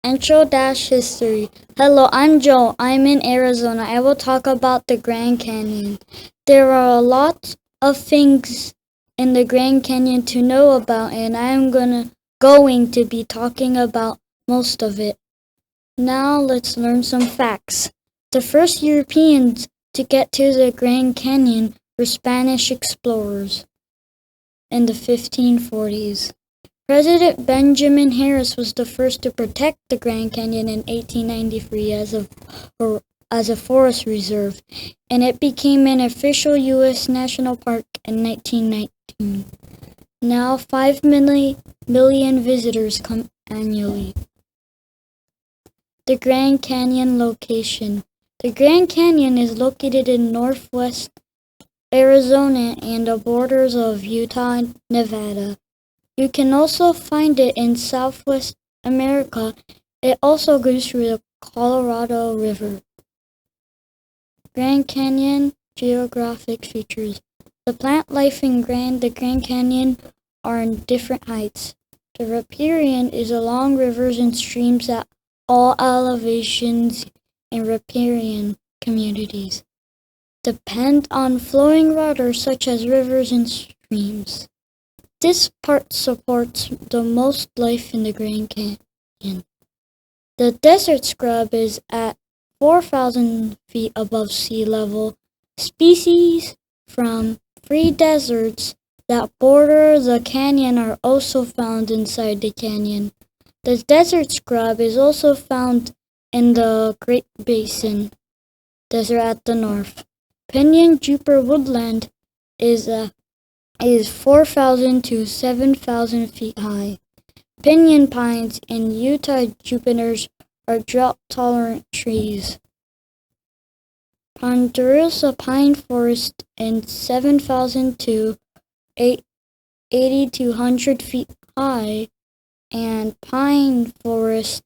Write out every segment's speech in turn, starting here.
Intro-history. Hello, I'm Joe. I'm in Arizona. I will talk about the Grand Canyon. There are a lot of things in the Grand Canyon to know about, and I'm going to be talking about most of it. Now let's learn some facts. The first Europeans to get to the Grand Canyon were Spanish explorers in the 1540s. President Benjamin Harris was the first to protect the Grand Canyon in 1893 as a forest reserve, and it became an official U.S. national park in 1919. Now 5 million visitors come annually. The Grand Canyon location. The Grand Canyon is located in northwest Arizona and the borders of Utah and Nevada. You can also find it in Southwest America. It also goes through the Colorado River. Grand Canyon geographic features. The plant life in the Grand Canyon are in different heights. The riparian is along rivers and streams at all elevations in riparian communities. Depend on flowing water such as rivers and streams. This part supports the most life in the Grand Canyon. The desert scrub is at 4,000 feet above sea level. Species from free deserts that border the canyon are also found inside the canyon. The desert scrub is also found in the Great Basin Desert at the north. Pinyon Juniper woodland is 4,000 to 7,000 feet high. Pinyon pines and Utah junipers are drought-tolerant trees. Ponderosa pine forest is 7,000 to 8,200 feet high, and pine forests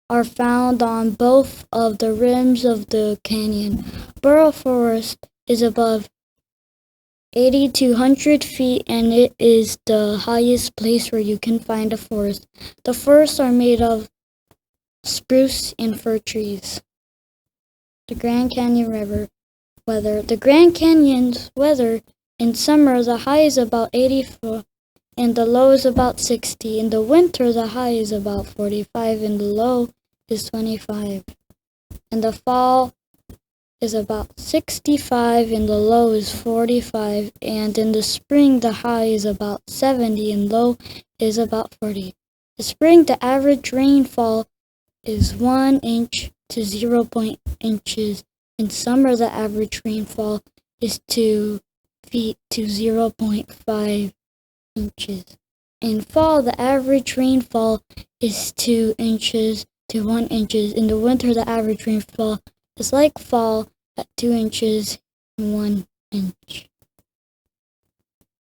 are found on both of the rims of the canyon. Burl forest is above 8,200 feet, and it is the highest place where you can find a forest. The forests are made of spruce and fir trees. The Grand Canyon River weather. The Grand Canyon's weather in summer, the high is about 84 and the low is about 60. In the winter, the high is about 45 and the low is 25. In the fall is about 65 and the low is 45, and in the spring the high is about 70 and low is about 40. In spring the average rainfall is 1 inch to 0 inches. In summer the average rainfall is 2 feet to 0.5 inches. In fall the average rainfall is 2 inches to 1 inches. In the winter the average rainfall is like fall at 2 inches and 1 inch.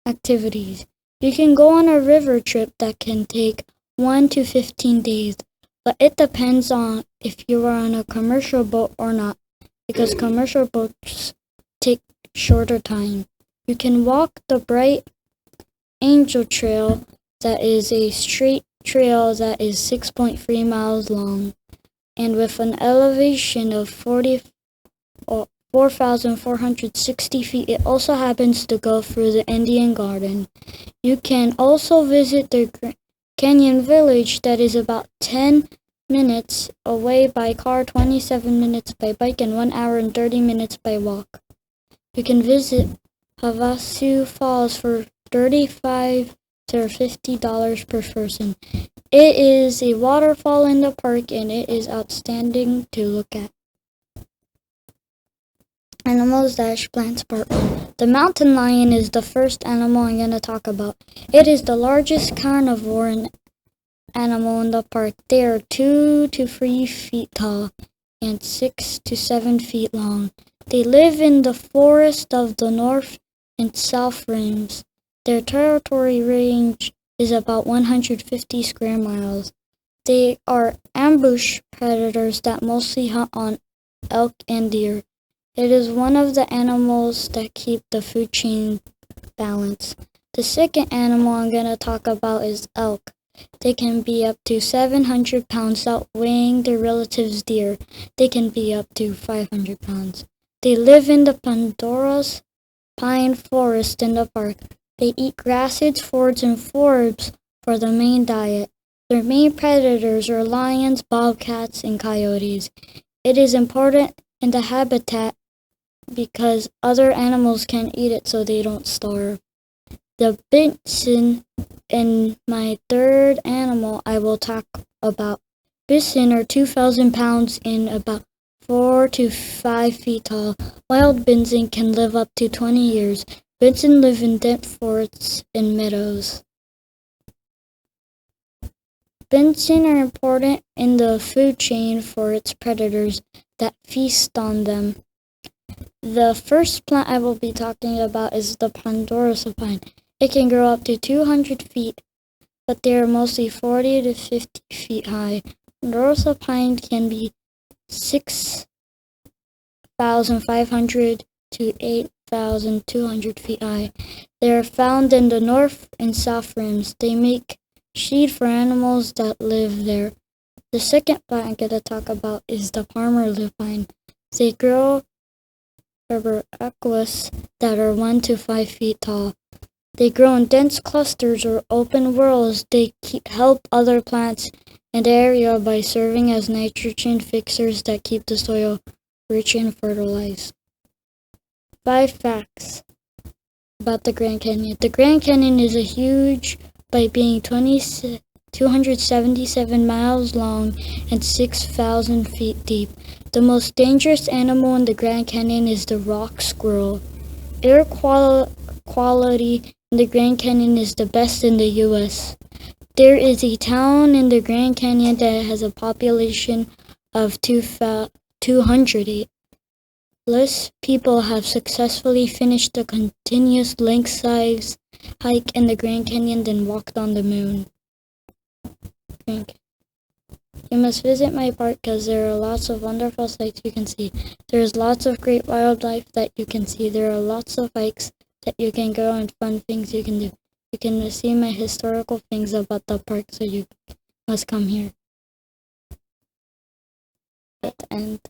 Activities. You can go on a river trip that can take 1 to 15 days, but it depends on if you are on a commercial boat or not, because commercial boats take shorter time. You can walk the Bright Angel Trail, that is a straight trail that is 6.3 miles long, and with an elevation of 4,460 feet. It also happens to go through the Indian Garden. You can also visit the Canyon Village, that is about 10 minutes away by car, 27 minutes by bike, and 1 hour and 30 minutes by walk. You can visit Havasu Falls for $35 to $50 per person. It is a waterfall in the park, and it is outstanding to look at. Animals-plants part 1. The mountain lion is the first animal I'm going to talk about. It is the largest carnivore animal in the park. They are 2 to 3 feet tall and 6 to 7 feet long. They live in the forest of the north and south rims. Their territory range is about 150 square miles. They are ambush predators that mostly hunt on elk and deer. It is one of the animals that keep the food chain balanced. The second animal I'm going to talk about is elk. They can be up to 700 pounds, outweighing their relatives deer. They can be up to 500 pounds. They live in the Pandora's pine forest in the park. They eat grasses, fords, and forbs for the main diet. Their main predators are lions, bobcats, and coyotes. It is important in the habitat because other animals can eat it so they don't starve. The bison and my third animal I will talk about. Bison are 2,000 pounds and about 4 to 5 feet tall. Wild bison can live up to 20 years. Bison live in dense forests and meadows. Bison are important in the food chain for its predators that feast on them. The first plant I will be talking about is the Pandora's pine. It can grow up to 200 feet, but they are mostly 40 to 50 feet high. Pandora's pine can be 6,500 to 8,200 feet high. They are found in the north and south rims. They make shade for animals that live there. The second plant I'm going to talk about is the Palmer lupine. They grow aquas that are 1 to 5 feet tall. They grow in dense clusters or open whorls. They help other plants in the area by serving as nitrogen fixers that keep the soil rich and fertilized. 5 facts about the Grand Canyon. The Grand Canyon is huge by being 277 miles long and 6,000 feet deep. The most dangerous animal in the Grand Canyon is the rock squirrel. Air quality in the Grand Canyon is the best in the U.S. There is a town in the Grand Canyon that has a population of 208. Less people have successfully finished the continuous length-size hike in the Grand Canyon than walked on the moon. You must visit my park because there are lots of wonderful sights you can see. There's lots of great wildlife that you can see. There are lots of hikes that you can go and fun things you can do. You can see my historical things about the park, so you must come here. At the end.